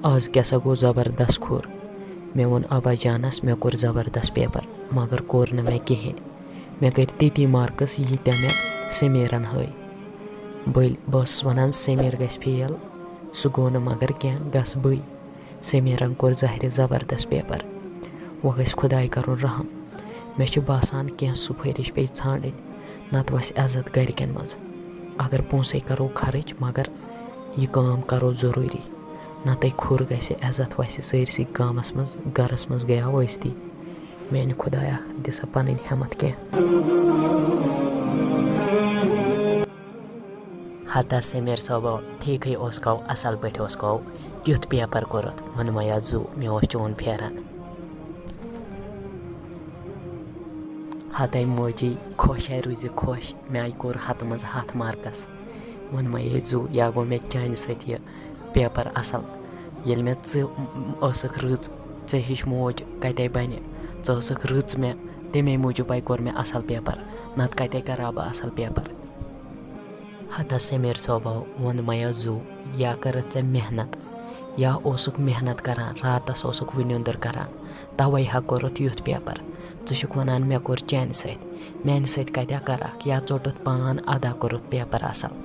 आज कैसा गो ज़बरदस्त खोर मे वोन अबा जानस मे कोर ज़बरदस्त पेपर मगर कोर न मे कहें मे कर ती मार्क्स यीत्या मे समीरन हई बल बस वन समीर गस फेल सह गो न मगर क्या गस बई समीरन कोर ज़ाहिर ज़बरदस्त पेपर वह गस खुदाई कर रहम मे बासान क्या सुफरिश पे ान नत वस इज्जत गरकन मज अगर पोंसे करो खर्च मगर यह काम करो ज़रूरी नत खुर गस इज्जत वस सरसी गामस मज गरस मज गया वस्ती मेन खुदाया दिसा पन हिम्मत क्या हता समीर सोबो ठीक उसको असल पे उसको युथ पेपर कोरत वन मया जू मे चोन फेरान हत मोजी खुश रूज खुश मे कोर हत मज हथ मार्कस वन मे जू या गो मे चान सत पेपर असल ये मे क रच हिश मोज कत बन क रच मे तमे मूजूब कोर मे असल पेपर नत कत करा बह असल पेपर हता समीर सोबो वन मया जू या कर मेहनत या मेहनत करान रातस वुनिंदर करान तवे हा कोरत युथ पेपर क वन मे कोर चान मान सत कत करक या चोटुत पान अदा कोरत पेपर असल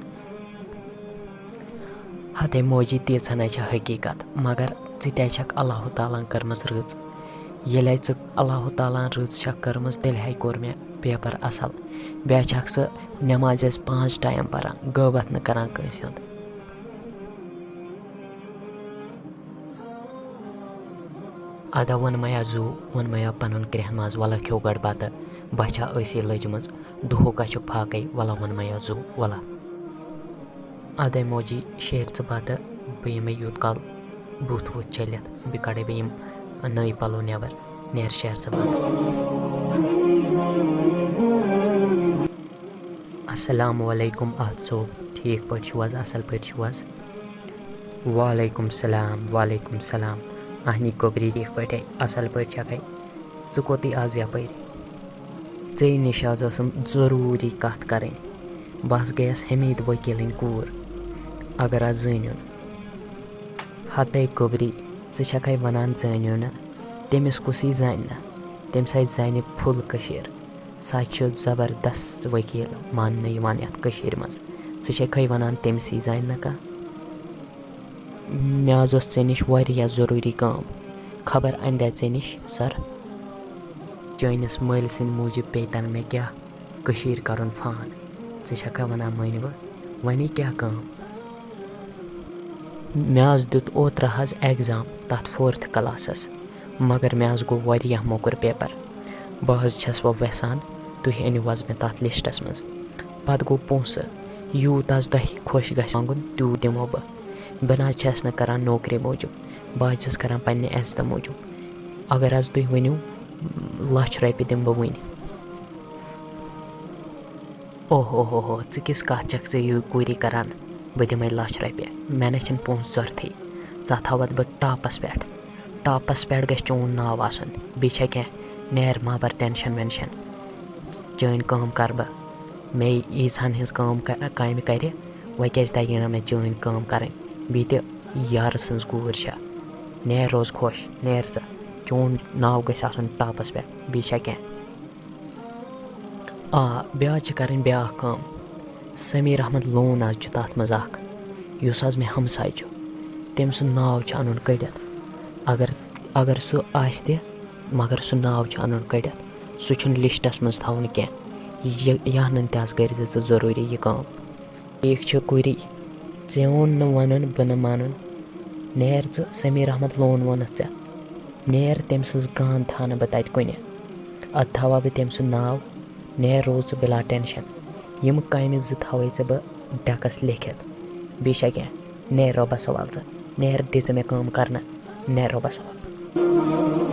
हते मोजी तीन हकीकत मगर क अल्लाह ताला कर्म रच ये अल्लाह ताला रच कर्म तेल कोर मे पेपर असल बे सह नमाज 5 टाइम परान गबत न करान कंस हुंद अदा वन मया जू वन मया पन क्रहन मज वल खो गड बत बचा ऐसी लजमज दुह कचुक फाक वल वन मया जू वल अद मोजी शेर बत बह मे यूत काल बुथ वुथ चलित बह कड़े बह नई पलो नबर नेर शेर बत अस्सलामुअलैकुम अहद सोब ठीक पे असल पे वालेकुम सलाम अहनी कोबरी ठीक पे असल पे च कोत आज यप ऐ निश आज जरूरी कत कर बस गयस हमीद वकील कूर अगर आज जानुन हत कोबरी क वन जानियो न तमिस कुस जान तम सत जान फुल कशीर सा ज़बरदस्त वकील मान ये मज क वन तमसी जान न कह मे आज निश वारिया ज़रूरी काम खबर अंदा निश सर चानिस मल सद मूजूब पे तन मे क्या कशीर कर फान क वन मनव वनी क्या काम मे आज दुत ओत्र हज एग्जाम तथ 4th क्लासस मगर मे आज गो वारिया मोकुर पेपर बह छस वो वेसान तुह अनिव मे तथ लिस्टस मज पत गो पोस यूत आज तह खुश गंगुन तूत दिमो बह छस न करान नौकरी मूजूब बह छस करान पन्ने इज्जत मूजूब अगर आज तुह वनिव लक्ष रपि दिम बह वन ओहो किस कत छक यू कूरी करान बह दिमे लक्ष रपि मे न पोस जरूरत थवत बह टॉपस पे गो चोन नाव आसन बह क्या नेर माबर टेंशन वेंशन चान काम कर बह मे ईजहन हज काम कर वह क्या तगी ना मे चान काम कर बी यार सज कूर नेर रोज खुश नेर चोन नाव गस टॉपस पे बह क्या ब्या कर ब्या काम समीर अहमद लोन आज तथ मज आज मे हमसाय तम सु नाव अन कड़ित अगर सह आस मगर सह नाव अन कड़ित सह लिस्टस मज थवन क्या यहन तज कर जरूरी यह काम ठीक कुरी ओन न वन बह न मान नेर समीर अहमद लोन वोनथ नेर तम सज गान थान बह तत कुन अद थवा बह तम सु नाव नेर रोज बिला टेंशन यम काम थवे बह डकस लिखित बह क्या नेर रबस सवाल नेर दिज मे काम करना नेर रबस सवाल